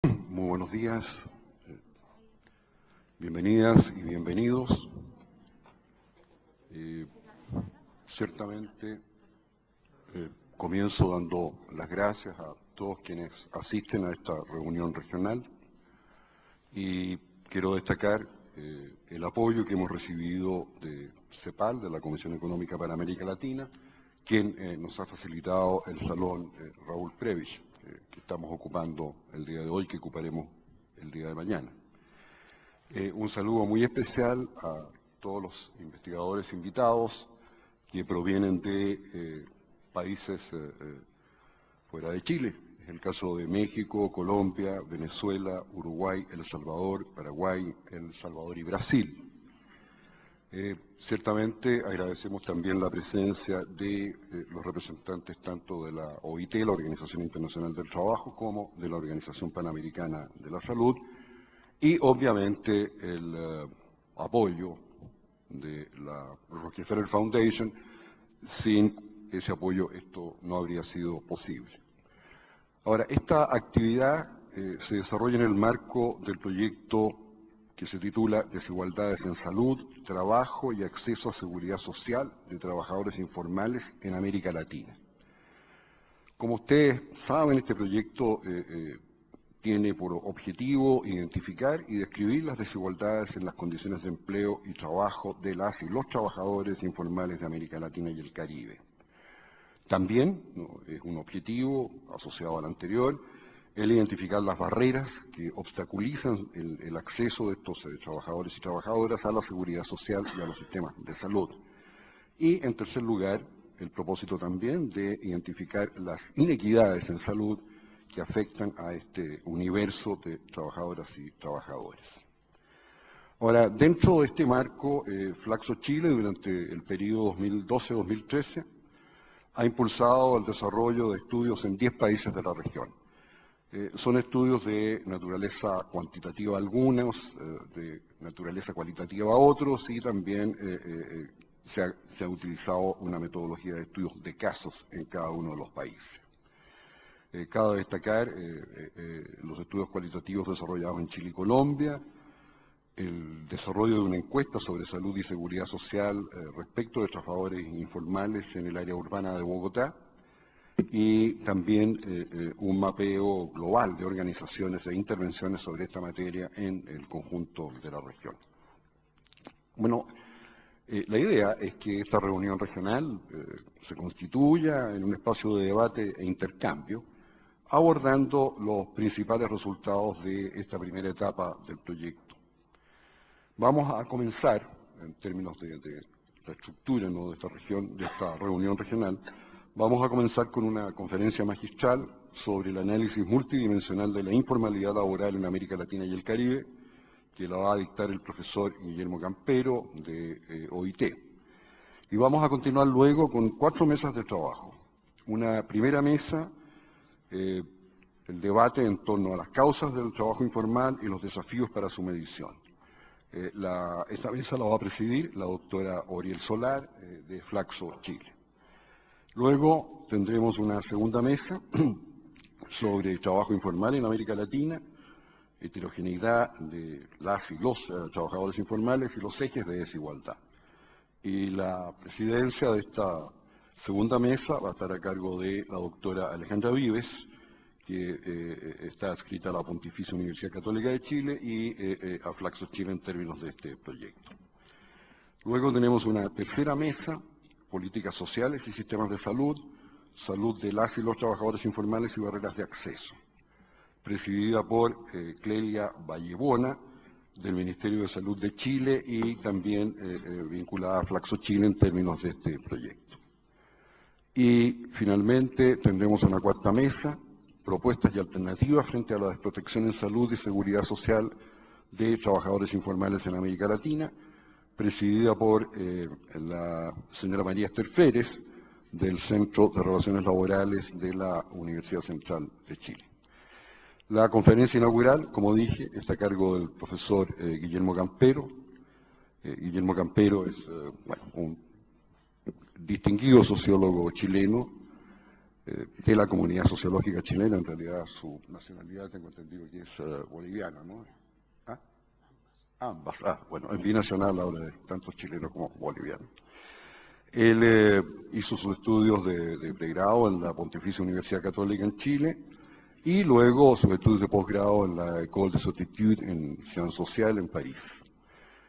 Muy buenos días, bienvenidas y bienvenidos. Ciertamente comienzo dando las gracias a todos quienes asisten a esta reunión regional y quiero destacar el apoyo que hemos recibido de CEPAL, de la Comisión Económica para América Latina, quien nos ha facilitado el salón Raúl Prebisch, que estamos ocupando el día de hoy, que ocuparemos el día de mañana. Un saludo muy especial a todos los investigadores invitados que provienen de países fuera de Chile. Es el caso de México, Colombia, Venezuela, Uruguay, El Salvador, Paraguay, El Salvador y Brasil. Ciertamente agradecemos también la presencia de los representantes tanto de la OIT, la Organización Internacional del Trabajo, como de la Organización Panamericana de la Salud, y obviamente el apoyo de la Rockefeller Foundation. Sin ese apoyo esto no habría sido posible. Ahora, esta actividad se desarrolla en el marco del proyecto que se titula Desigualdades en Salud, Trabajo y Acceso a Seguridad Social de Trabajadores Informales en América Latina. Como ustedes saben, este proyecto tiene por objetivo identificar y describir las desigualdades en las condiciones de empleo y trabajo de las y los trabajadores informales de América Latina y el Caribe. También es un objetivo asociado al anterior, el identificar las barreras que obstaculizan el acceso de estos trabajadores y trabajadoras a la seguridad social y a los sistemas de salud. Y, en tercer lugar, el propósito también de identificar las inequidades en salud que afectan a este universo de trabajadoras y trabajadores. Ahora, dentro de este marco, Flaxo Chile, durante el periodo 2012-2013, ha impulsado el desarrollo de estudios en 10 países de la región. Son estudios de naturaleza cuantitativa algunos, de naturaleza cualitativa otros, y también se ha utilizado una metodología de estudios de casos en cada uno de los países. Cabe destacar los estudios cualitativos desarrollados en Chile y Colombia, el desarrollo de una encuesta sobre salud y seguridad social respecto de trabajadores informales en el área urbana de Bogotá, y también un mapeo global de organizaciones e intervenciones sobre esta materia en el conjunto de la región. Bueno, la idea es que esta reunión regional se constituya en un espacio de debate e intercambio, abordando los principales resultados de esta primera etapa del proyecto. Vamos a comenzar, en términos de la estructura, ¿no?, de esta región, de esta reunión regional, vamos a comenzar con una conferencia magistral sobre el análisis multidimensional de la informalidad laboral en América Latina y el Caribe, que la va a dictar el profesor Guillermo Campero, de OIT. Y vamos a continuar luego con 4 mesas de trabajo. Una primera mesa, el debate en torno a las causas del trabajo informal y los desafíos para su medición. Esta mesa la va a presidir la doctora Oriel Solar, de Flaxo Chile. Luego tendremos una segunda mesa sobre trabajo informal en América Latina, heterogeneidad de las y los trabajadores informales y los ejes de desigualdad. Y la presidencia de esta segunda mesa va a estar a cargo de la doctora Alejandra Vives, que está adscrita a la Pontificia Universidad Católica de Chile y a Flaxo Chile en términos de este proyecto. Luego tenemos una tercera mesa, políticas sociales y sistemas de salud, salud de las y los trabajadores informales y barreras de acceso, presidida por Clelia Vallebona, del Ministerio de Salud de Chile, y también vinculada a Flaxo Chile en términos de este proyecto. Y finalmente tendremos una cuarta mesa, propuestas y alternativas frente a la desprotección en salud y seguridad social de trabajadores informales en América Latina, presidida por la señora María Esther Férez, del Centro de Relaciones Laborales de la Universidad Central de Chile. La conferencia inaugural, como dije, está a cargo del profesor Guillermo Campero. Guillermo Campero es un distinguido sociólogo chileno, de la comunidad sociológica chilena. En realidad su nacionalidad tengo entendido que es boliviana, ¿no? ¿Ah? Ambas. Bueno, es binacional, habla de tanto chileno como boliviano. Él hizo sus estudios de pregrado en la Pontificia Universidad Católica en Chile y luego sus estudios de posgrado en la École des Hautes en Ciencias Sociales en París.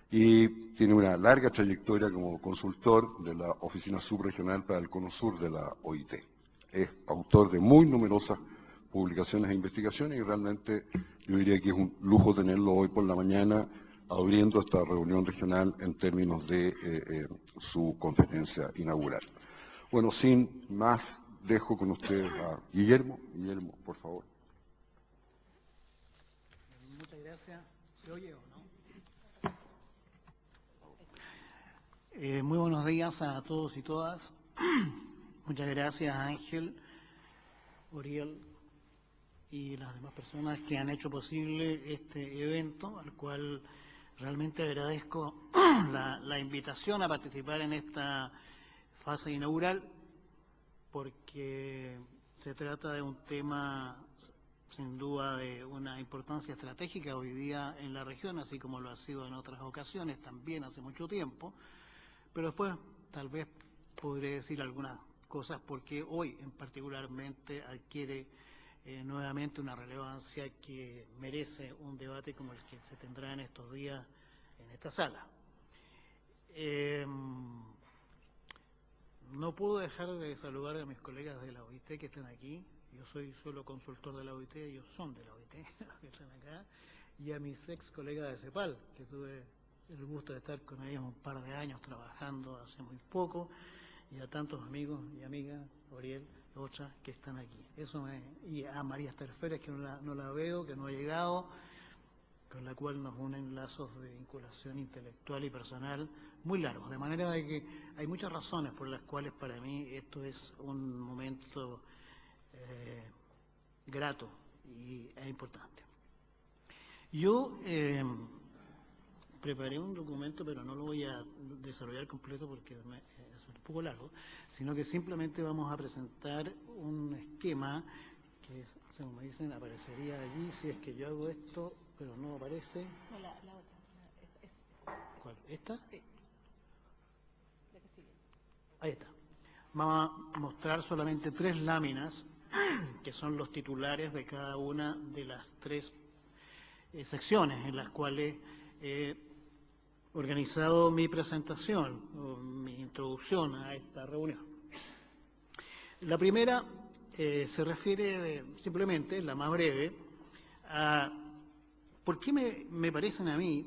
Y tiene una larga trayectoria como consultor de la Oficina Subregional para el Cono Sur de la OIT. Es autor de muy numerosas publicaciones e investigaciones y realmente yo diría que es un lujo tenerlo hoy por la mañana abriendo esta reunión regional en términos de su conferencia inaugural. Bueno, sin más, dejo con ustedes a Guillermo. Guillermo, por favor. Muchas gracias. ¿Se oye o no? Muy buenos días a todos y todas. Muchas gracias, Ángel, Oriel y las demás personas que han hecho posible este evento, al cual realmente agradezco la invitación a participar en esta fase inaugural, porque se trata de un tema sin duda de una importancia estratégica hoy día en la región, así como lo ha sido en otras ocasiones, también hace mucho tiempo, pero después tal vez podré decir algunas cosas porque hoy en particularmente adquiere nuevamente una relevancia que merece un debate como el que se tendrá en estos días en esta sala. No puedo dejar de saludar a mis colegas de la OIT que están aquí. Yo soy solo consultor de la OIT, ellos son de la OIT, los que están acá. Y a mis ex colegas de CEPAL, que tuve el gusto de estar con ellos un par de años trabajando hace muy poco. Y a tantos amigos y amigas, Oriel, Ocha, que están aquí. Y a María Esther Férez, que no la veo, que no ha llegado, con la cual nos unen lazos de vinculación intelectual y personal muy largos. De manera de que hay muchas razones por las cuales para mí esto es un momento grato e importante. Yo preparé un documento, pero no lo voy a desarrollar completo porque es un poco largo, sino que simplemente vamos a presentar un esquema que, según me dicen, aparecería allí si es que yo hago esto, pero no aparece. No, la otra. ¿Cuál? ¿Esta? Sí. La que sigue. Ahí está. Vamos a mostrar solamente 3 láminas, que son los titulares de cada una de las 3 secciones en las cuales he organizado mi presentación o mi introducción a esta reunión. La primera se refiere simplemente, la más breve, a por qué me parecen a mí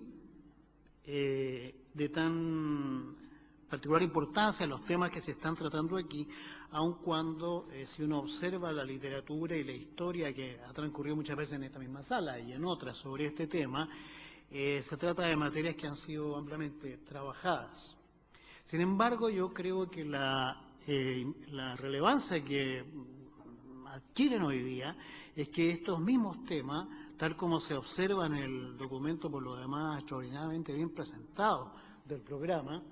de tan particular importancia los temas que se están tratando aquí, aun cuando si uno observa la literatura y la historia que ha transcurrido muchas veces en esta misma sala y en otras sobre este tema, se trata de materias que han sido ampliamente trabajadas. Sin embargo, yo creo que la relevancia que adquieren hoy día es que estos mismos temas, tal como se observa en el documento por lo demás extraordinariamente bien presentado del programa,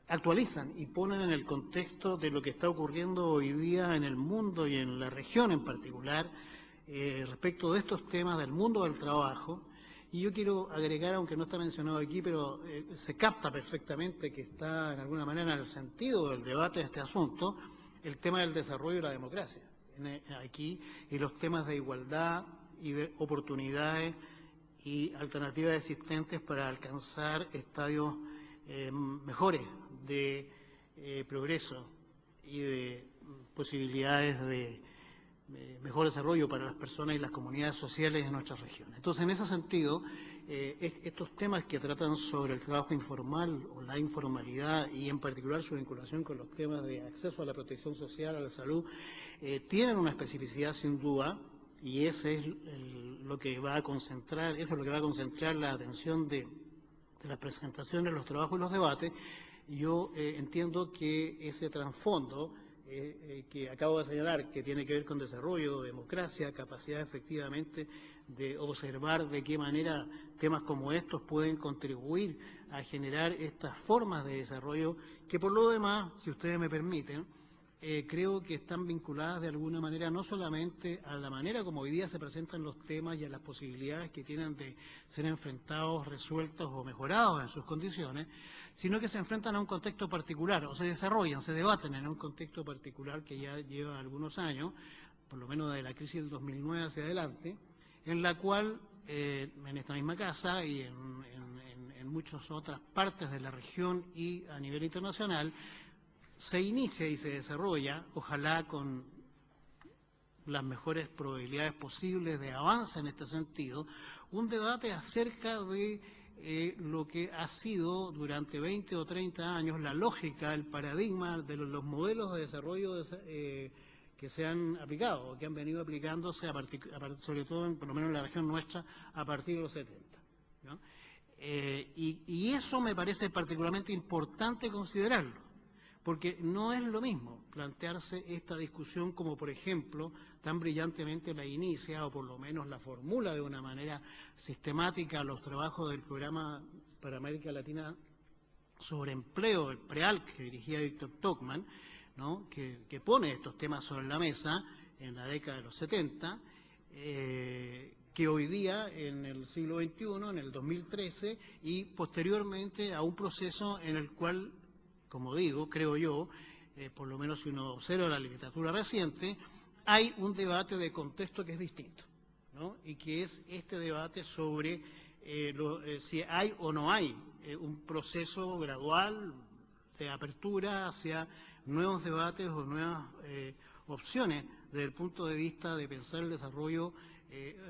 actualizan y ponen en el contexto de lo que está ocurriendo hoy día en el mundo y en la región en particular respecto de estos temas del mundo del trabajo. Y yo quiero agregar, aunque no está mencionado aquí, pero se capta perfectamente que está en alguna manera en el sentido del debate de este asunto, el tema del desarrollo y la democracia aquí, y los temas de igualdad y de oportunidades y alternativas existentes para alcanzar estadios mejores de progreso y de posibilidades de mejor desarrollo para las personas y las comunidades sociales en nuestras regiones. Entonces, en ese sentido, estos temas que tratan sobre el trabajo informal o la informalidad y en particular su vinculación con los temas de acceso a la protección social, a la salud, tienen una especificidad sin duda y ese es lo que va a concentrar, eso es lo que va a concentrar la atención de las presentaciones, los trabajos y los debates. Yo entiendo que ese trasfondo que acabo de señalar, que tiene que ver con desarrollo, democracia, capacidad efectivamente de observar de qué manera temas como estos pueden contribuir a generar estas formas de desarrollo que por lo demás, si ustedes me permiten, creo que están vinculadas de alguna manera no solamente a la manera como hoy día se presentan los temas y a las posibilidades que tienen de ser enfrentados, resueltos o mejorados en sus condiciones, sino que se enfrentan a un contexto particular, o se desarrollan, se debaten en un contexto particular que ya lleva algunos años, por lo menos de la crisis del 2009 hacia adelante, en la cual en esta misma casa y en muchas otras partes de la región y a nivel internacional, se inicia y se desarrolla, ojalá con las mejores probabilidades posibles de avance en este sentido, un debate acerca de lo que ha sido durante 20 o 30 años la lógica, el paradigma de los modelos de desarrollo que se han aplicado, o que han venido aplicándose, sobre todo, por lo menos en la región nuestra, a partir de los 70. ¿No? Y eso me parece particularmente importante considerarlo, porque no es lo mismo plantearse esta discusión como, por ejemplo, tan brillantemente la inicia, o por lo menos la formula de una manera sistemática, los trabajos del Programa para América Latina sobre Empleo, el PREAL, que dirigía Víctor Tocman, ¿no? que pone estos temas sobre la mesa en la década de los 70, que hoy día, en el siglo XXI, en el 2013, y posteriormente a un proceso en el cual, como digo, creo yo, por lo menos si uno observa la literatura reciente, hay un debate de contexto que es distinto, ¿no? Y que es este debate sobre si hay o no hay un proceso gradual de apertura hacia nuevos debates o nuevas opciones desde el punto de vista de pensar el desarrollo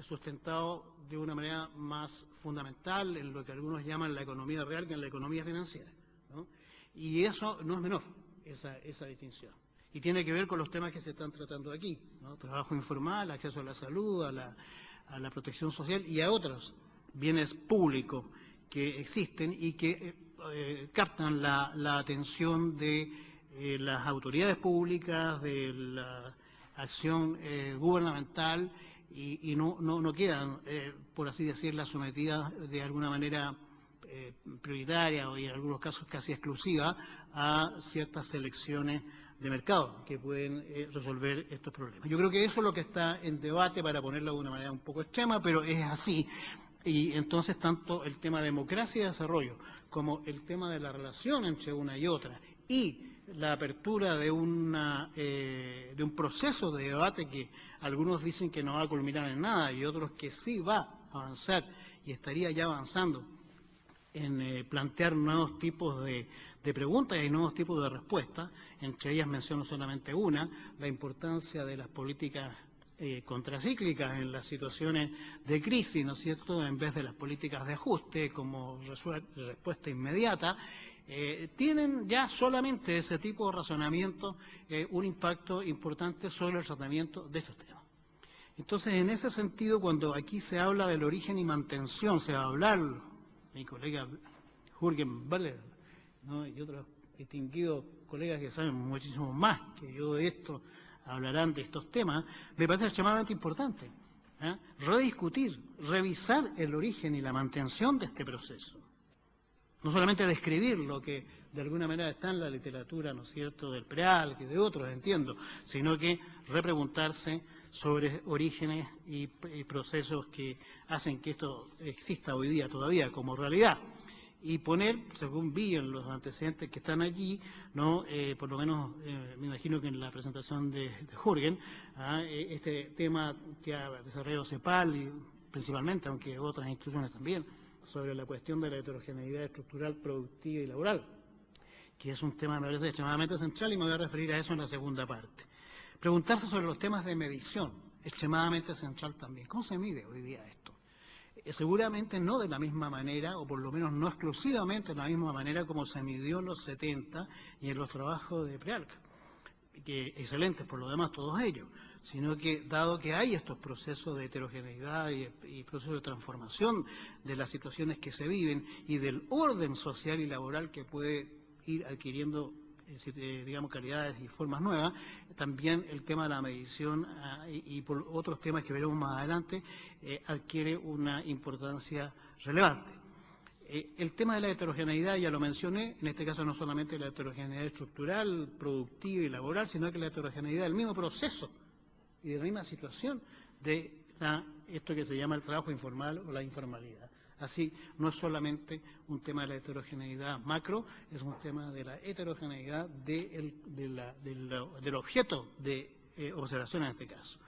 sustentado de una manera más fundamental en lo que algunos llaman la economía real que en la economía financiera, ¿no? Y eso no es menor, esa distinción. Y tiene que ver con los temas que se están tratando aquí, ¿no? Trabajo informal, acceso a la salud, a la protección social y a otros bienes públicos que existen y que captan la atención de las autoridades públicas, de la acción gubernamental y no quedan, por así decirlo, sometidas de alguna manera prioritaria o en algunos casos casi exclusiva a ciertas selecciones de mercado que pueden resolver estos problemas. Yo creo que eso es lo que está en debate, para ponerlo de una manera un poco extrema, pero es así. Y entonces tanto el tema de democracia y desarrollo como el tema de la relación entre una y otra y la apertura de un proceso de debate que algunos dicen que no va a culminar en nada y otros que sí va a avanzar y estaría ya avanzando en plantear nuevos tipos de preguntas y nuevos tipos de respuestas. Entre ellas menciono solamente una, la importancia de las políticas contracíclicas en las situaciones de crisis, ¿no es cierto?, en vez de las políticas de ajuste como respuesta inmediata. Tienen ya solamente ese tipo de razonamiento un impacto importante sobre el tratamiento de estos temas. Entonces, en ese sentido, cuando aquí se habla del origen y mantención, se va a hablar, mi colega Jürgen Baller, ¿no?, y otros distinguidos colegas que saben muchísimo más que yo de esto, hablarán de estos temas, me parece extremadamente importante rediscutir, revisar el origen y la mantención de este proceso. No solamente describir lo que de alguna manera está en la literatura, ¿no es cierto?, del PREAL, que de otros entiendo, sino que repreguntarse sobre orígenes y procesos que hacen que esto exista hoy día todavía como realidad. Y poner, según vi en los antecedentes que están allí, ¿no?, por lo menos me imagino que en la presentación de Jürgen, este tema que ha desarrollado CEPAL, y principalmente, aunque otras instituciones también, sobre la cuestión de la heterogeneidad estructural, productiva y laboral, que es un tema, me parece, extremadamente central, y me voy a referir a eso en la segunda parte. Preguntarse sobre los temas de medición, extremadamente central también. ¿Cómo se mide hoy día esto? Seguramente no de la misma manera, o por lo menos no exclusivamente de la misma manera como se midió en los 70 y en los trabajos de PREALC, que excelentes por lo demás todos ellos, sino que dado que hay estos procesos de heterogeneidad y procesos de transformación de las situaciones que se viven y del orden social y laboral que puede ir adquiriendo, digamos, calidades y formas nuevas, también el tema de la medición y por otros temas que veremos más adelante adquiere una importancia relevante. El tema de la heterogeneidad ya lo mencioné, en este caso no solamente la heterogeneidad estructural, productiva y laboral, sino que la heterogeneidad del mismo proceso y de la misma situación de esto que se llama el trabajo informal o la informalidad. Así, no es solamente un tema de la heterogeneidad macro, es un tema de la heterogeneidad del objeto de observación en este caso.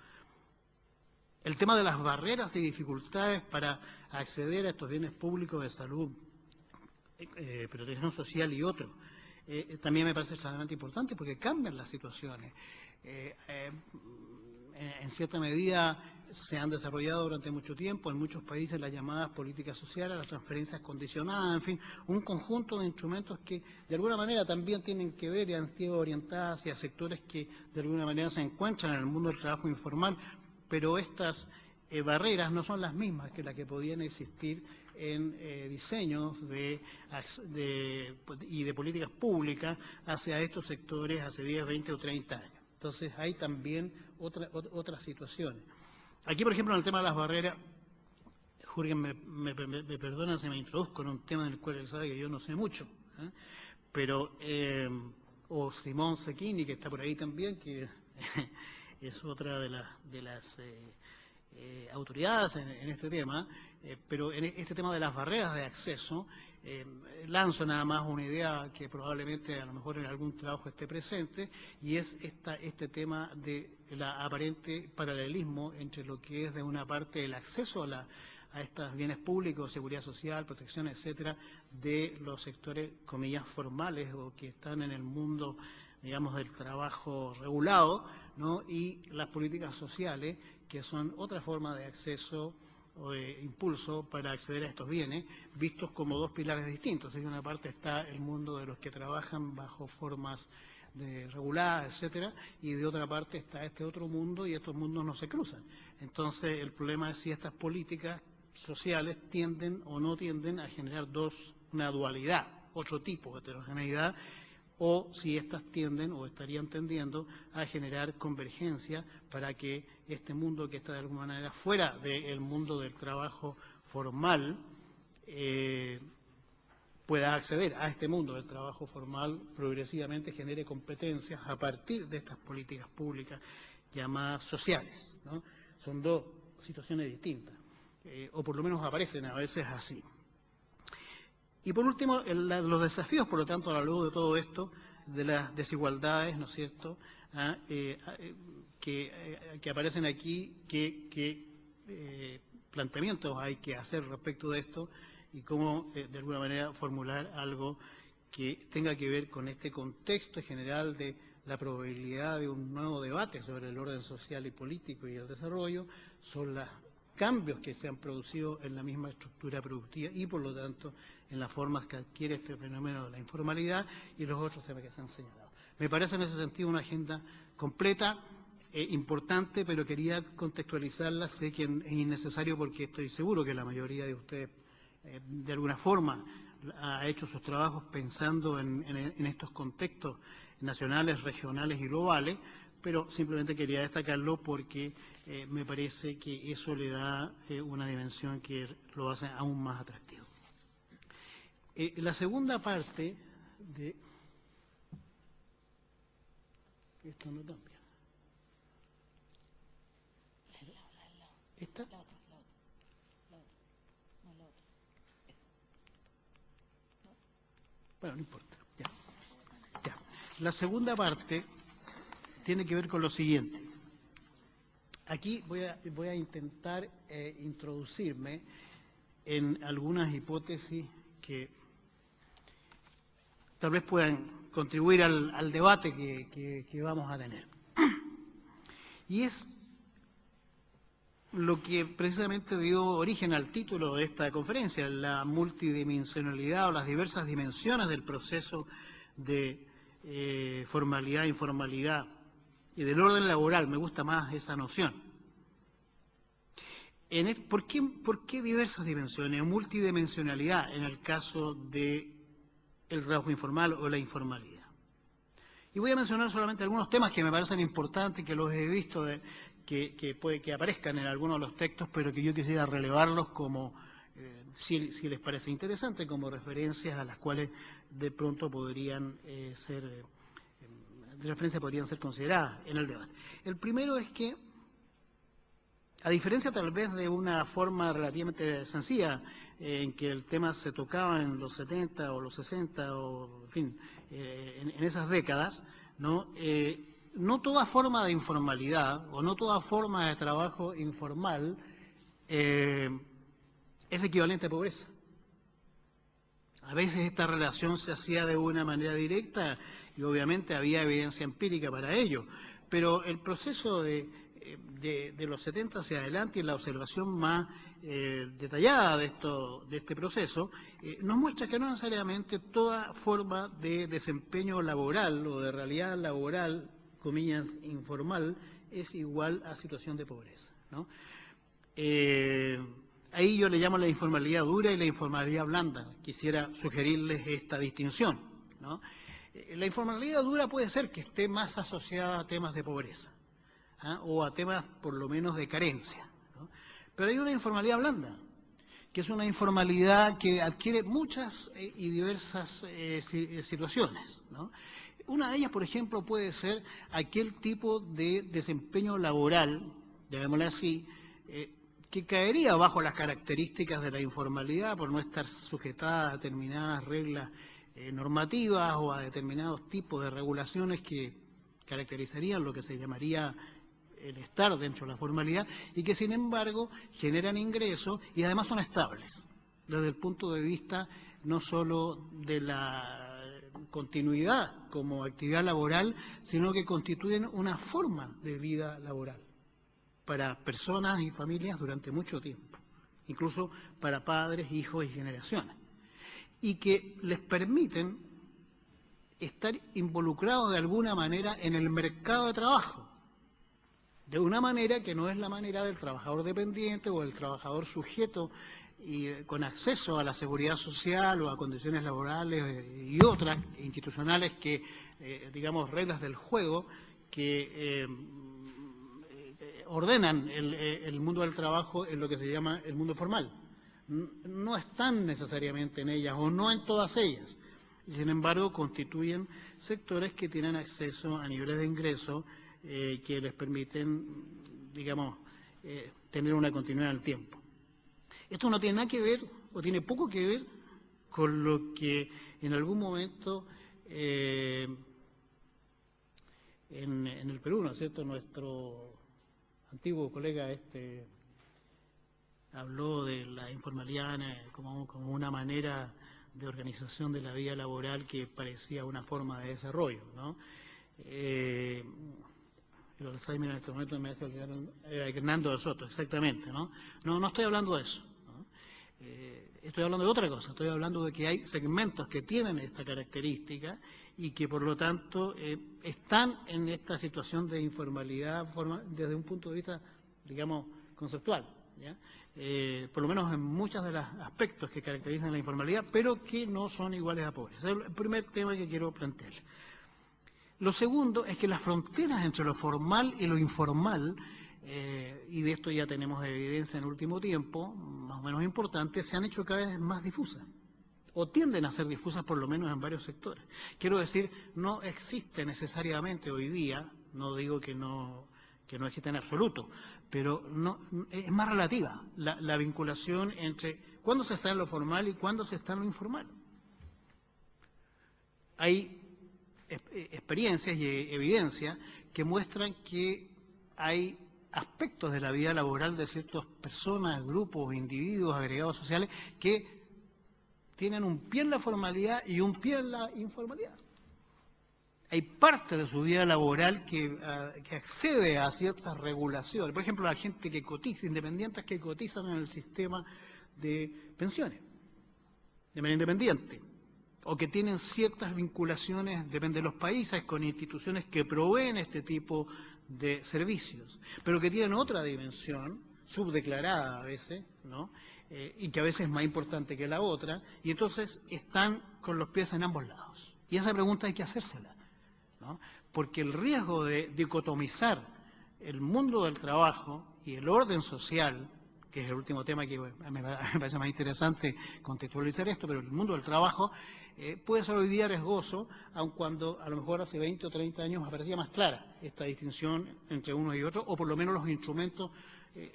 El tema de las barreras y dificultades para acceder a estos bienes públicos de salud, protección social y otros, también me parece extremadamente importante porque cambian las situaciones. En cierta medida se han desarrollado durante mucho tiempo en muchos países las llamadas políticas sociales, las transferencias condicionadas, en fin, un conjunto de instrumentos que de alguna manera también tienen que ver y han sido orientadas hacia sectores que de alguna manera se encuentran en el mundo del trabajo informal, pero estas barreras no son las mismas que las que podían existir en diseños y de políticas públicas hacia estos sectores hace 10, 20 o 30 años. Entonces hay también otras situaciones. Aquí, por ejemplo, en el tema de las barreras, Jürgen me perdona si me introduzco en un tema en el cual él sabe que yo no sé mucho, pero, o Simón Sekini, que está por ahí también, que es otra de las autoridades en este tema, pero en este tema de las barreras de acceso, lanzo nada más una idea que probablemente a lo mejor en algún trabajo esté presente, y es este tema de la aparente paralelismo entre lo que es de una parte el acceso a estos bienes públicos, seguridad social, protección, etcétera, de los sectores, comillas, formales o que están en el mundo, digamos, del trabajo regulado, ¿no? Y las políticas sociales, que son otra forma de acceso o de impulso para acceder a estos bienes, vistos como dos pilares distintos. De una parte está el mundo de los que trabajan bajo formas reguladas, etcétera, y de otra parte está este otro mundo, y estos mundos no se cruzan. Entonces, el problema es si estas políticas sociales tienden o no tienden a generar una dualidad, otro tipo de heterogeneidad, o si estas tienden o estarían tendiendo a generar convergencia para que este mundo que está de alguna manera fuera del mundo del trabajo formal pueda acceder a este mundo del trabajo formal, progresivamente genere competencias a partir de estas políticas públicas llamadas sociales, ¿no? Son dos situaciones distintas, o por lo menos aparecen a veces así. Y por último, los desafíos, por lo tanto, a la luz de todo esto, de las desigualdades, ¿no es cierto?, que aparecen aquí, qué planteamientos hay que hacer respecto de esto y cómo, de alguna manera, formular algo que tenga que ver con este contexto general de la probabilidad de un nuevo debate sobre el orden social y político y el desarrollo, son los cambios que se han producido en la misma estructura productiva y, por lo tanto, en las formas que adquiere este fenómeno de la informalidad y los otros temas que se han señalado. Me parece en ese sentido una agenda completa, importante, pero quería contextualizarla. Sé que es innecesario porque estoy seguro que la mayoría de ustedes, de alguna forma, ha hecho sus trabajos pensando en estos contextos nacionales, regionales y globales, pero simplemente quería destacarlo porque me parece que eso le da una dimensión que lo hace aún más atractivo. La segunda parte de... Esto no cambia. ¿Esta? La otra. No, la otra. Esa. ¿No? Bueno, no importa. Ya. La segunda parte tiene que ver con lo siguiente. Aquí voy a intentar introducirme en algunas hipótesis que tal vez puedan contribuir al debate que vamos a tener. Y es lo que precisamente dio origen al título de esta conferencia, la multidimensionalidad o las diversas dimensiones del proceso de formalidad e informalidad y del orden laboral. Me gusta más esa noción. ¿Por qué diversas dimensiones? Multidimensionalidad en el caso del trabajo informal o la informalidad. Y voy a mencionar solamente algunos temas que me parecen importantes, que los he visto, que puede que aparezcan en algunos de los textos, pero que yo quisiera relevarlos como si les parece interesante, como referencias a las cuales de pronto podrían ser consideradas en el debate. El primero es que, a diferencia tal vez de una forma relativamente sencilla, en que el tema se tocaba en los 70 o los 60, o en fin, en esas décadas, ¿no? No toda forma de informalidad o no toda forma de trabajo informal es equivalente a pobreza. A veces esta relación se hacía de una manera directa y obviamente había evidencia empírica para ello, pero el proceso de los 70 hacia adelante y la observación más detallada de este proceso nos muestra que no necesariamente toda forma de desempeño laboral o de realidad laboral, comillas, informal, es igual a situación de pobreza, ¿no? Ahí yo le llamo la informalidad dura y la informalidad blanda. Quisiera sugerirles esta distinción, ¿no? La informalidad dura puede ser que esté más asociada a temas de pobreza, o a temas por lo menos de carencia, ¿no? Pero hay una informalidad blanda, que es una informalidad que adquiere muchas y diversas situaciones, ¿no? Una de ellas, por ejemplo, puede ser aquel tipo de desempeño laboral, llamémosle así, que caería bajo las características de la informalidad por no estar sujetada a determinadas reglas normativas o a determinados tipos de regulaciones que caracterizarían lo que se llamaría el estar dentro de la formalidad y que sin embargo generan ingresos y además son estables desde el punto de vista no solo de la continuidad como actividad laboral, sino que constituyen una forma de vida laboral para personas y familias durante mucho tiempo, incluso para padres, hijos y generaciones, y que les permiten estar involucrados de alguna manera en el mercado de trabajo, de una manera que no es la manera del trabajador dependiente o del trabajador sujeto y con acceso a la seguridad social o a condiciones laborales y otras institucionales que, digamos, reglas del juego que ordenan el mundo del trabajo en lo que se llama el mundo formal. No están necesariamente en ellas o no en todas ellas. Y sin embargo constituyen sectores que tienen acceso a niveles de ingreso que les permiten, digamos, tener una continuidad en el tiempo. Esto no tiene nada que ver, o tiene poco que ver, con lo que en algún momento en el Perú, ¿no es cierto?, nuestro antiguo colega habló de la informalidad como una manera de organización de la vida laboral que parecía una forma de desarrollo, ¿no? El Alzheimer en este momento me hace olvidar Hernando de Soto, exactamente, ¿no? No estoy hablando de eso, ¿no? Estoy hablando de otra cosa, estoy hablando de que hay segmentos que tienen esta característica y que por lo tanto están en esta situación de informalidad desde un punto de vista, digamos, conceptual, ¿ya? Por lo menos en muchos de los aspectos que caracterizan la informalidad, pero que no son iguales a pobreza. Es el primer tema que quiero plantear. Lo segundo es que las fronteras entre lo formal y lo informal, y de esto ya tenemos evidencia en el último tiempo, más o menos importante, se han hecho cada vez más difusas, o tienden a ser difusas por lo menos en varios sectores. Quiero decir, no existe necesariamente hoy día, no digo que no existe en absoluto, pero es más relativa la vinculación entre cuándo se está en lo formal y cuándo se está en lo informal. Hay experiencias y evidencia que muestran que hay aspectos de la vida laboral de ciertas personas, grupos, individuos, agregados sociales, que tienen un pie en la formalidad y un pie en la informalidad. Hay parte de su vida laboral que accede a ciertas regulaciones. Por ejemplo, la gente que cotiza, independientes que cotizan en el sistema de pensiones, de manera independiente, o que tienen ciertas vinculaciones, depende de los países, con instituciones que proveen este tipo de servicios, pero que tienen otra dimensión, subdeclarada a veces, ¿no? Y que a veces es más importante que la otra, y entonces están con los pies en ambos lados. Y esa pregunta hay que hacérsela, ¿no? Porque el riesgo de dicotomizar el mundo del trabajo y el orden social que es el último tema que me parece más interesante contextualizar esto, pero el mundo del trabajo puede ser hoy día riesgoso, aun cuando a lo mejor hace 20 o 30 años me parecía más clara esta distinción entre uno y otro, o por lo menos los instrumentos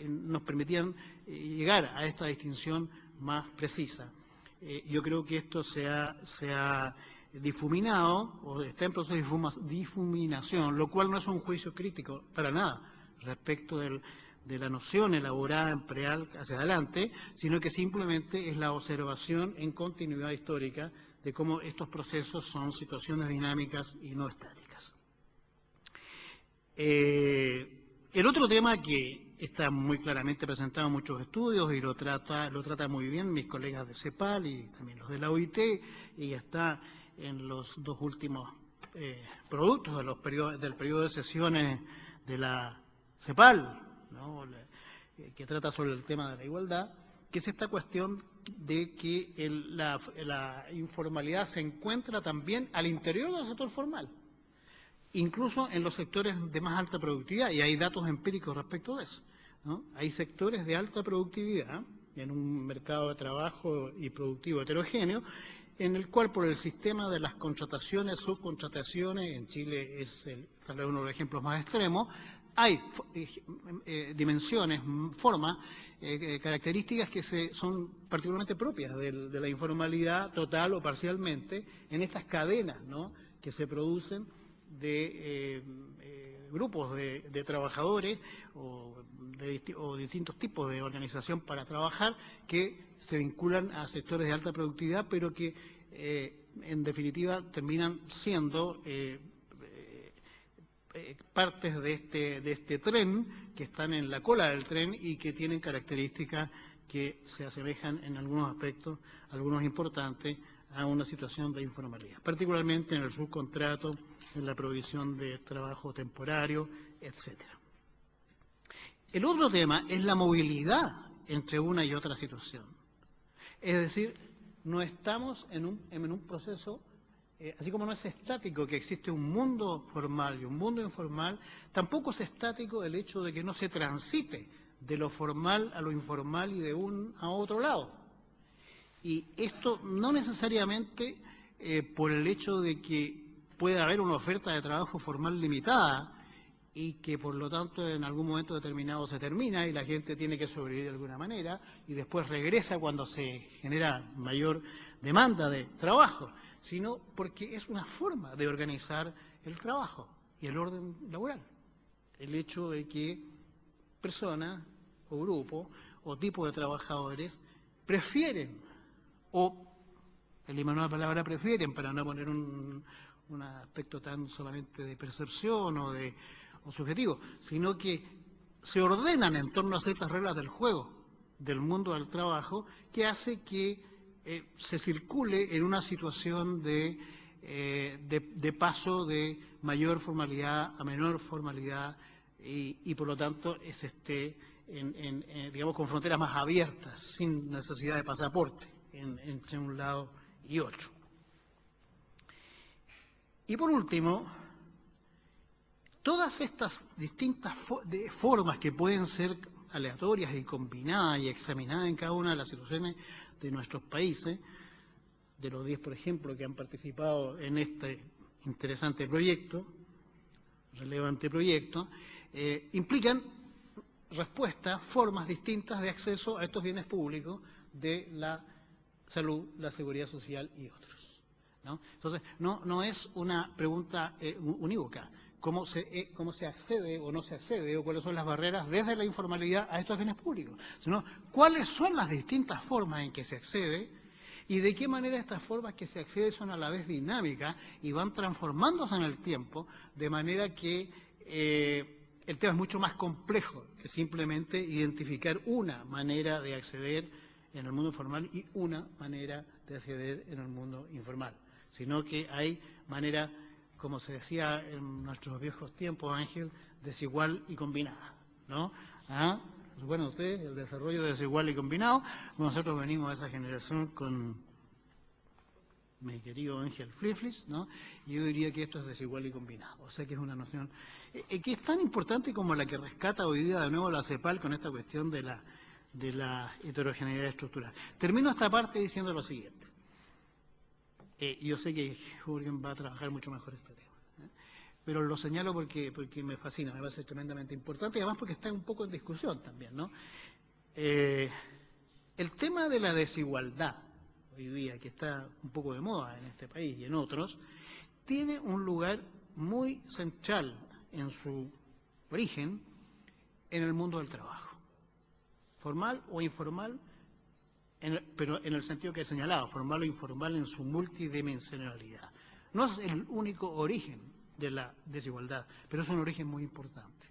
nos permitían llegar a esta distinción más precisa. Yo creo que esto se ha difuminado o está en proceso de difuminación, lo cual no es un juicio crítico para nada respecto de la noción elaborada en preal hacia adelante, sino que simplemente es la observación en continuidad histórica de cómo estos procesos son situaciones dinámicas y no estáticas. El otro tema que está muy claramente presentado en muchos estudios y lo trata muy bien mis colegas de CEPAL y también los de la OIT, y está en los dos últimos productos del periodo de sesiones de la CEPAL, ¿no? Que trata sobre el tema de la igualdad, que es esta cuestión de que la informalidad se encuentra también al interior del sector formal, incluso en los sectores de más alta productividad, y hay datos empíricos respecto de eso, ¿no? Hay sectores de alta productividad en un mercado de trabajo y productivo heterogéneo, en el cual por el sistema de las contrataciones, subcontrataciones, en Chile es tal vez uno de los ejemplos más extremos, hay dimensiones, formas, características que son particularmente propias de la informalidad total o parcialmente en estas cadenas, ¿no?, que se producen de grupos de trabajadores o distintos tipos de organización para trabajar que se vinculan a sectores de alta productividad, pero que en definitiva terminan siendo partes de este tren, que están en la cola del tren y que tienen características que se asemejan en algunos aspectos, algunos importantes, a una situación de informalidad, particularmente en el subcontrato, en la provisión de trabajo temporario, etcétera. El otro tema es la movilidad entre una y otra situación. Es decir, no estamos en un proceso, así como no es estático que existe un mundo formal y un mundo informal, tampoco es estático el hecho de que no se transite de lo formal a lo informal y de un a otro lado. Y esto no necesariamente por el hecho de que pueda haber una oferta de trabajo formal limitada y que por lo tanto en algún momento determinado se termina y la gente tiene que sobrevivir de alguna manera y después regresa cuando se genera mayor demanda de trabajo, sino porque es una forma de organizar el trabajo y el orden laboral. El hecho de que personas o grupos o tipos de trabajadores prefieren, o eliminando la palabra prefieren para no poner un aspecto tan solamente de percepción o subjetivo, sino que se ordenan en torno a ciertas reglas del juego del mundo del trabajo que hace que se circule en una situación de paso de mayor formalidad a menor formalidad y por lo tanto esté digamos, con fronteras más abiertas, sin necesidad de pasaporte entre un lado y otro. Y por último, todas estas distintas formas que pueden ser aleatorias y combinadas y examinadas en cada una de las situaciones de nuestros países, de los 10, por ejemplo, que han participado en este interesante proyecto, relevante proyecto, implican respuestas, formas distintas de acceso a estos bienes públicos de la salud, la seguridad social y otros, ¿no? Entonces, no es una pregunta unívoca, cómo se accede o no se accede, o cuáles son las barreras desde la informalidad a estos bienes públicos, sino cuáles son las distintas formas en que se accede y de qué manera estas formas que se accede son a la vez dinámicas y van transformándose en el tiempo, de manera que el tema es mucho más complejo que simplemente identificar una manera de acceder en el mundo formal y una manera de acceder en el mundo informal, sino que hay manera, como se decía en nuestros viejos tiempos, Ángel, desigual y combinada, ¿no? Bueno, ustedes, el desarrollo desigual y combinado, nosotros venimos de esa generación con mi querido Ángel Fliflis, ¿no? Y yo diría que esto es desigual y combinado, o sea que es una noción que es tan importante como la que rescata hoy día de nuevo la CEPAL con esta cuestión de de la heterogeneidad estructural. Termino esta parte diciendo lo siguiente. Yo sé que Jürgen va a trabajar mucho mejor este tema, pero lo señalo porque me fascina, me parece tremendamente importante y además porque está un poco en discusión también, ¿no? El tema de la desigualdad hoy día, que está un poco de moda en este país y en otros, tiene un lugar muy central en su origen en el mundo del trabajo, formal o informal, pero en el sentido que he señalado, formal o informal en su multidimensionalidad. No es el único origen de la desigualdad, pero es un origen muy importante.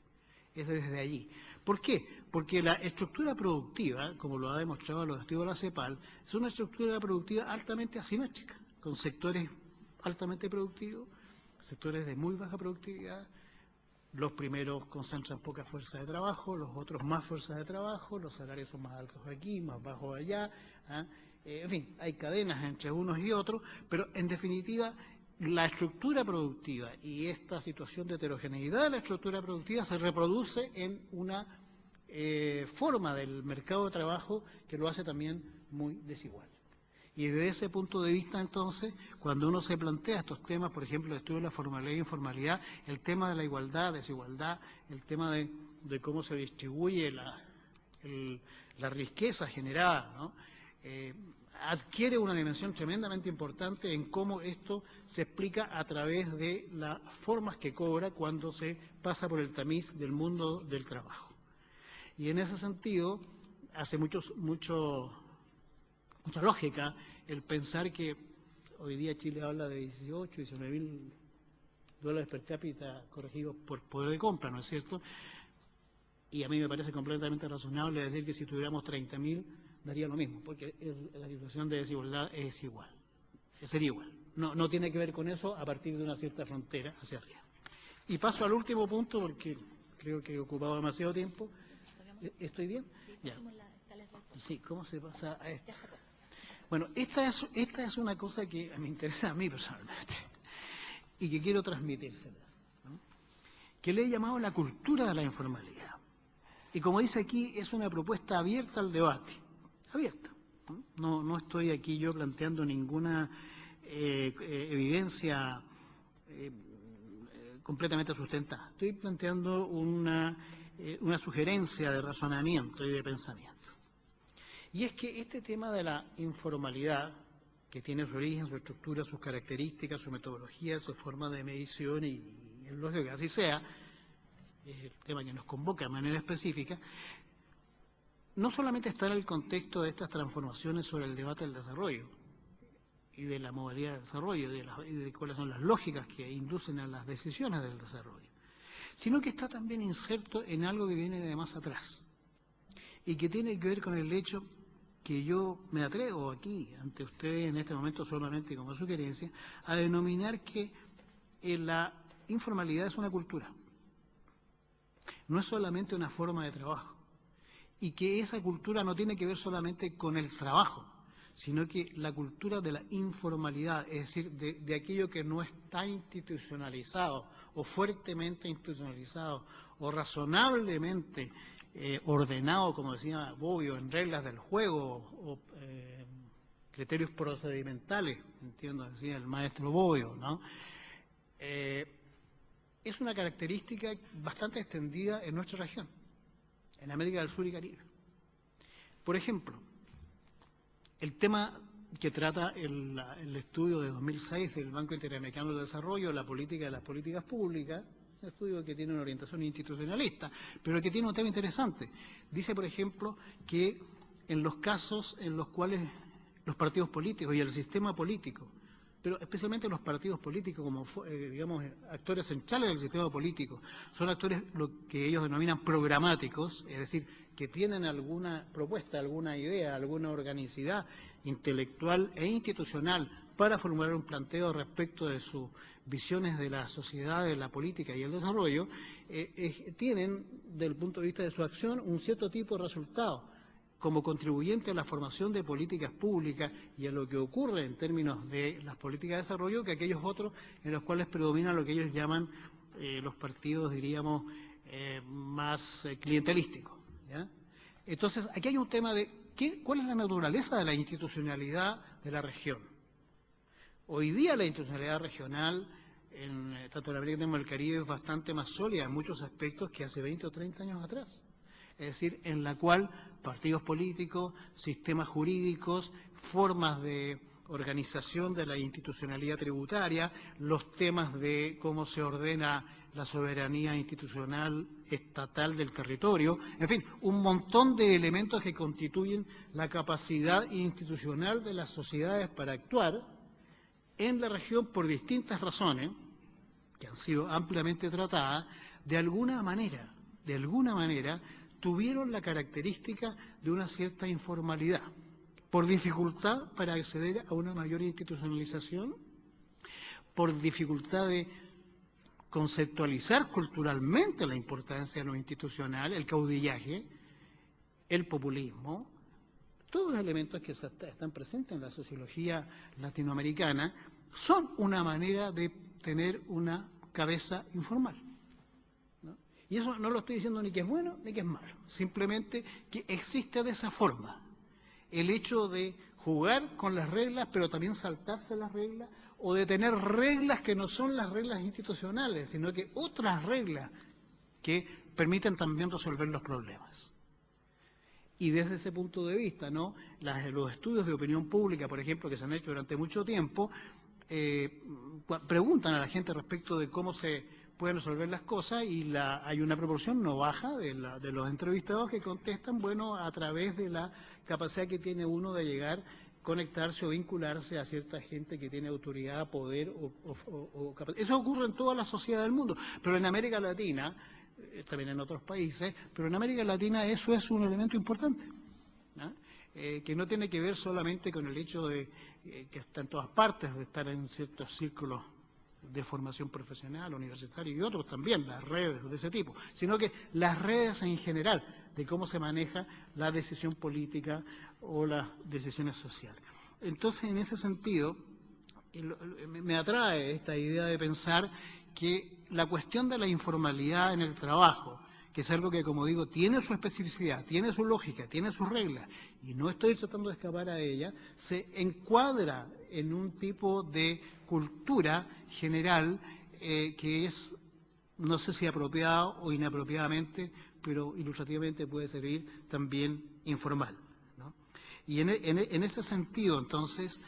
Es desde allí. ¿Por qué? Porque la estructura productiva, como lo ha demostrado los estudios de la CEPAL, es una estructura productiva altamente asimétrica, con sectores altamente productivos, sectores de muy baja productividad. Los primeros concentran poca fuerza de trabajo, los otros más fuerza de trabajo, los salarios son más altos aquí, más bajos allá. En fin, hay cadenas entre unos y otros, pero en definitiva la estructura productiva y esta situación de heterogeneidad de la estructura productiva se reproduce en una forma del mercado de trabajo que lo hace también muy desigual. Y desde ese punto de vista, entonces, cuando uno se plantea estos temas, por ejemplo, el estudio de la formalidad e informalidad, el tema de la igualdad, desigualdad, el tema de cómo se distribuye la riqueza generada, ¿no? Adquiere una dimensión tremendamente importante en cómo esto se explica a través de las formas que cobra cuando se pasa por el tamiz del mundo del trabajo. Y en ese sentido, hace mucha lógica el pensar que hoy día Chile habla de 18, 19 mil dólares per cápita corregidos por poder de compra, ¿no es cierto? Y a mí me parece completamente razonable decir que si tuviéramos 30.000 daría lo mismo, porque la situación de desigualdad es igual, sería igual. No tiene que ver con eso a partir de una cierta frontera hacia arriba. Y paso al último punto porque creo que he ocupado demasiado tiempo. ¿Estoy bien? Ya. Sí, ¿cómo se pasa a esto? Bueno, esta es una cosa que me interesa a mí personalmente y que quiero transmitírsela, ¿no? Que le he llamado la cultura de la informalidad. Y como dice aquí, es una propuesta abierta al debate, abierta. No estoy aquí yo planteando ninguna evidencia completamente sustentada. Estoy planteando una sugerencia de razonamiento y de pensamiento. Y es que este tema de la informalidad, que tiene su origen, su estructura, sus características, su metodología, su forma de medición y es lógico que así sea, es el tema que nos convoca de manera específica, no solamente está en el contexto de estas transformaciones sobre el debate del desarrollo y de la modalidad de desarrollo y de cuáles son las lógicas que inducen a las decisiones del desarrollo, sino que está también inserto en algo que viene de más atrás y que tiene que ver con el hecho que yo me atrevo aquí, ante ustedes en este momento solamente como sugerencia, a denominar que la informalidad es una cultura, no es solamente una forma de trabajo, y que esa cultura no tiene que ver solamente con el trabajo, sino que la cultura de la informalidad, es decir, de aquello que no está institucionalizado o fuertemente institucionalizado o razonablemente ordenado, como decía Bobbio, en reglas del juego o criterios procedimentales, entiendo, decía el maestro Bobbio, ¿no? Es una característica bastante extendida en nuestra región, en América del Sur y Caribe. Por ejemplo, el tema que trata el estudio de 2006 del Banco Interamericano del Desarrollo, la política de las políticas públicas, un estudio que tiene una orientación institucionalista, pero que tiene un tema interesante. Dice, por ejemplo, que en los casos en los cuales los partidos políticos y el sistema político, pero especialmente los partidos políticos como, digamos, actores centrales del sistema político, son actores lo que ellos denominan programáticos, es decir, que tienen alguna propuesta, alguna idea, alguna organicidad intelectual e institucional para formular un planteo respecto de sus visiones de la sociedad, de la política y el desarrollo, tienen, desde el punto de vista de su acción, un cierto tipo de resultado como contribuyente a la formación de políticas públicas y a lo que ocurre en términos de las políticas de desarrollo que aquellos otros en los cuales predomina lo que ellos llaman los partidos, diríamos, más clientelísticos, ¿ya? Entonces, aquí hay un tema de cuál es la naturaleza de la institucionalidad de la región. Hoy día la institucionalidad regional, tanto en América como en el Caribe, es bastante más sólida en muchos aspectos que hace 20 o 30 años atrás. Es decir, en la cual partidos políticos, sistemas jurídicos, formas de organización de la institucionalidad tributaria, los temas de cómo se ordena la soberanía institucional estatal del territorio, en fin, un montón de elementos que constituyen la capacidad institucional de las sociedades para actuar en la región por distintas razones, que han sido ampliamente tratadas, de alguna manera, tuvieron la característica de una cierta informalidad, por dificultad para acceder a una mayor institucionalización, por dificultad de conceptualizar culturalmente la importancia de lo institucional, el caudillaje, el populismo, todos los elementos que están presentes en la sociología latinoamericana son una manera de tener una cabeza informal, ¿no? Y eso no lo estoy diciendo ni que es bueno ni que es malo, simplemente que existe de esa forma. El hecho de jugar con las reglas, pero también saltarse las reglas, o de tener reglas que no son las reglas institucionales, sino que otras reglas que permiten también resolver los problemas. Y desde ese punto de vista, ¿no?, los estudios de opinión pública, por ejemplo, que se han hecho durante mucho tiempo, preguntan a la gente respecto de cómo se pueden resolver las cosas y hay una proporción no baja de los entrevistados que contestan, bueno, a través de la capacidad que tiene uno de llegar, conectarse o vincularse a cierta gente que tiene autoridad, poder o capacidad. Eso ocurre en toda la sociedad del mundo, pero en América Latina, también en otros países, pero en América Latina eso es un elemento importante, ¿no? Que no tiene que ver solamente con el hecho de que está en todas partes, de estar en ciertos círculos de formación profesional, universitaria y otros también, las redes de ese tipo, sino que las redes en general, de cómo se maneja la decisión política o las decisiones sociales. Entonces, en ese sentido, me atrae esta idea de pensar que la cuestión de la informalidad en el trabajo, que es algo que, como digo, tiene su especificidad, tiene su lógica, tiene sus reglas, y no estoy tratando de escapar a ella, se encuadra en un tipo de cultura general que es, no sé si apropiada o inapropiadamente, pero ilustrativamente puede servir también informal, ¿no? Y en ese sentido, entonces,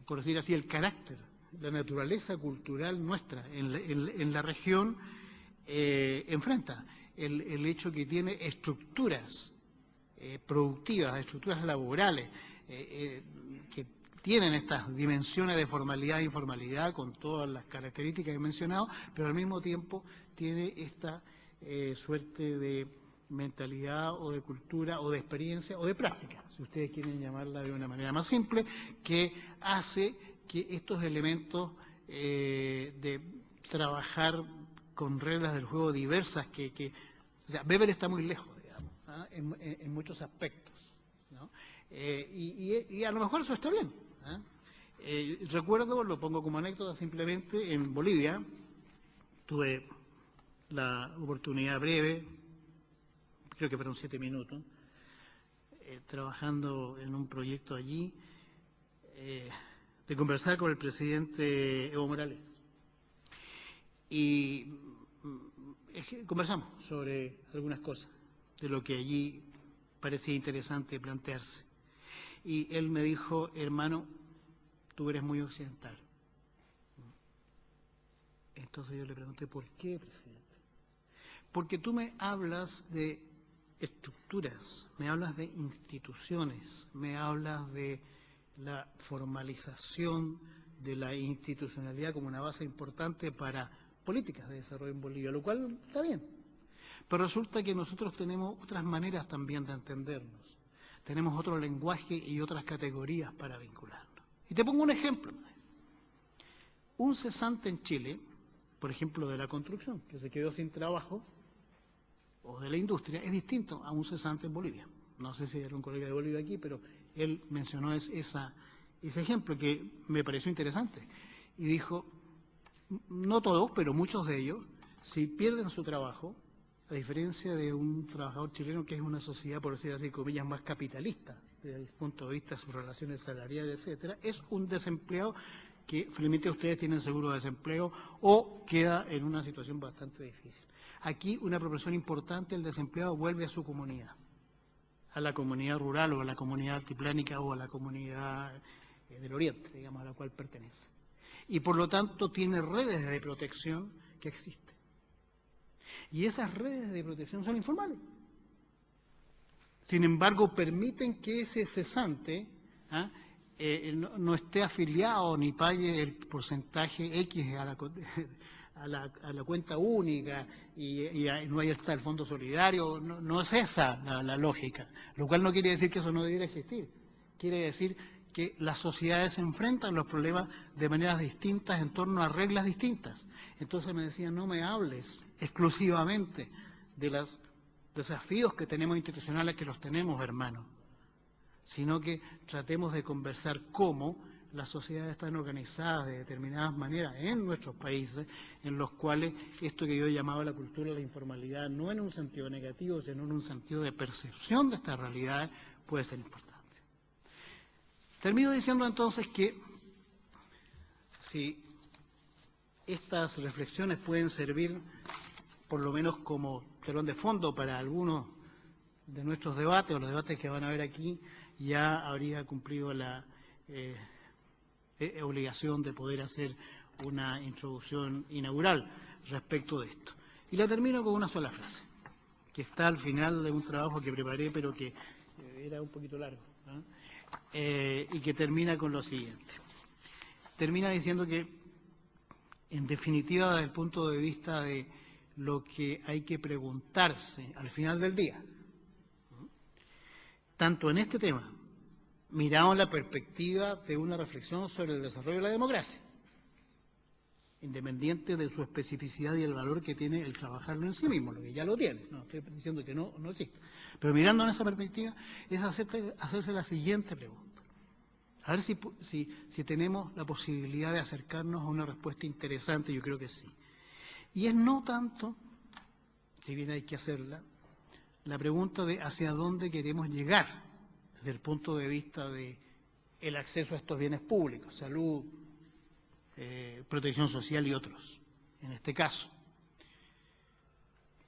por decir así, el carácter, la naturaleza cultural nuestra en la región enfrenta el hecho que tiene estructuras productivas, estructuras laborales que tienen estas dimensiones de formalidad e informalidad con todas las características que he mencionado, pero al mismo tiempo tiene esta suerte de mentalidad o de cultura o de experiencia o de práctica, si ustedes quieren llamarla de una manera más simple, que hace que estos elementos de trabajar con reglas del juego diversas, o sea, Weber está muy lejos, digamos, ¿ah?, en muchos aspectos, ¿no? Y a lo mejor eso está bien, ¿ah? Recuerdo, lo pongo como anécdota simplemente, en Bolivia tuve la oportunidad breve, creo que fueron 7 minutos, trabajando en un proyecto allí, de conversar con el presidente Evo Morales. Y conversamos sobre algunas cosas de lo que allí parecía interesante plantearse. Y él me dijo: hermano, tú eres muy occidental. Entonces yo le pregunté: ¿por qué, presidente? Porque tú me hablas de estructuras, me hablas de instituciones, me hablas de la formalización de la institucionalidad como una base importante para políticas de desarrollo en Bolivia, lo cual está bien. Pero resulta que nosotros tenemos otras maneras también de entendernos, tenemos otro lenguaje y otras categorías para vincularnos. Y te pongo un ejemplo. Un cesante en Chile, por ejemplo, de la construcción, que se quedó sin trabajo, o de la industria, es distinto a un cesante en Bolivia. No sé si hay algún colega de Bolivia aquí, pero él mencionó ese ejemplo que me pareció interesante. Y dijo: no todos, pero muchos de ellos, si pierden su trabajo, a diferencia de un trabajador chileno que es una sociedad, por decir así, comillas, más capitalista, desde el punto de vista de sus relaciones salariales, etcétera, es un desempleado que felizmente ustedes tienen seguro de desempleo o queda en una situación bastante difícil. Aquí una proporción importante del desempleado vuelve a su comunidad, a la comunidad rural o a la comunidad altiplánica o a la comunidad del Oriente, digamos, a la cual pertenece. Y por lo tanto tiene redes de protección que existen. Y esas redes de protección son informales. Sin embargo, permiten que ese cesante no esté afiliado ni pague el porcentaje X a la cuenta única y no haya está el fondo solidario. No es esa la lógica, lo cual no quiere decir que eso no debiera existir. Quiere decir que las sociedades se enfrentan los problemas de maneras distintas en torno a reglas distintas. Entonces me decían, no me hables exclusivamente de los desafíos que tenemos institucionales, que los tenemos, hermano, sino que tratemos de conversar cómo las sociedades están organizadas de determinadas maneras en nuestros países, en los cuales esto que yo llamaba la cultura de la informalidad, no en un sentido negativo, sino en un sentido de percepción de esta realidad, puede ser importante. Termino diciendo entonces que si estas reflexiones pueden servir por lo menos como telón de fondo para algunos de nuestros debates o los debates que van a haber aquí, ya habría cumplido la obligación de poder hacer una introducción inaugural respecto de esto. Y la termino con una sola frase, que está al final de un trabajo que preparé, pero que era un poquito largo, ¿no? Y que termina con lo siguiente. Termina diciendo que, en definitiva, desde el punto de vista de lo que hay que preguntarse al final del día, tanto en este tema, mirado en la perspectiva de una reflexión sobre el desarrollo de la democracia, independiente de su especificidad y el valor que tiene el trabajarlo en sí mismo, lo que ya lo tiene, no estoy diciendo que no existe, pero mirando en esa perspectiva es hacerse la siguiente pregunta. A ver si tenemos la posibilidad de acercarnos a una respuesta interesante, yo creo que sí. Y es no tanto, si bien hay que hacerla, la pregunta de hacia dónde queremos llegar desde el punto de vista de el acceso a estos bienes públicos, salud, protección social y otros, en este caso.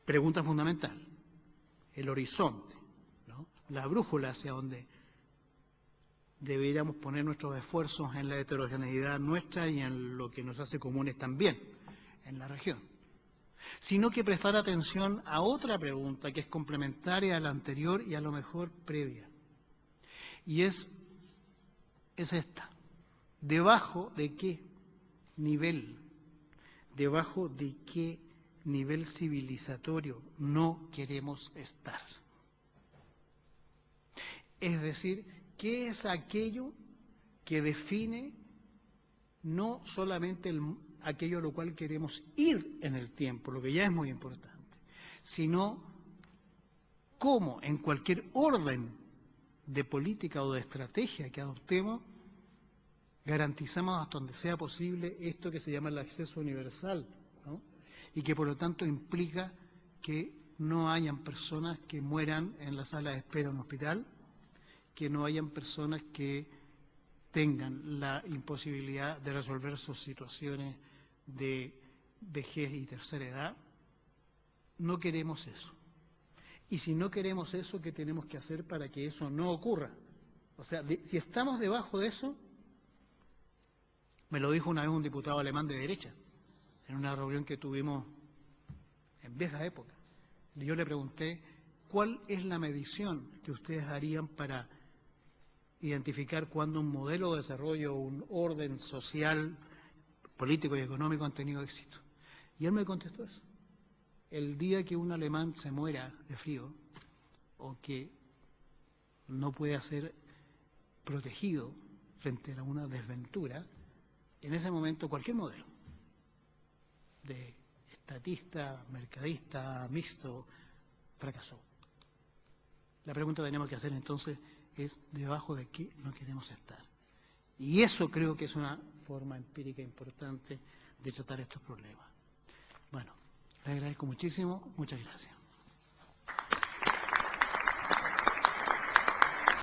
Pregunta fundamental, el horizonte, ¿no? La brújula hacia donde deberíamos poner nuestros esfuerzos en la heterogeneidad nuestra y en lo que nos hace comunes también en la región. Sino que prestar atención a otra pregunta que es complementaria a la anterior y a lo mejor previa. Y es esta. ¿Debajo de qué nivel? ¿Debajo de qué nivel civilizatorio no queremos estar? Es decir, ¿qué es aquello que define no solamente aquello a lo cual queremos ir en el tiempo, lo que ya es muy importante, sino cómo en cualquier orden de política o de estrategia que adoptemos, garantizamos hasta donde sea posible esto que se llama el acceso universal, ¿no? Y que por lo tanto implica que no hayan personas que mueran en la sala de espera en un hospital, que no hayan personas que tengan la imposibilidad de resolver sus situaciones de vejez y tercera edad. No queremos eso. Y si no queremos eso, ¿qué tenemos que hacer para que eso no ocurra? O sea, si estamos debajo de eso, me lo dijo una vez un diputado alemán de derecha, en una reunión que tuvimos en vieja época. Yo le pregunté, ¿cuál es la medición que ustedes harían para identificar cuándo un modelo de desarrollo, un orden social, político y económico han tenido éxito? Y él me contestó eso. El día que un alemán se muera de frío o que no pueda ser protegido frente a una desventura, en ese momento cualquier modelo de estatista, mercadista, mixto, fracasó. La pregunta que tenemos que hacer entonces es debajo de qué no queremos estar. Y eso creo que es una forma empírica importante de tratar estos problemas. Bueno, le agradezco muchísimo. Muchas gracias.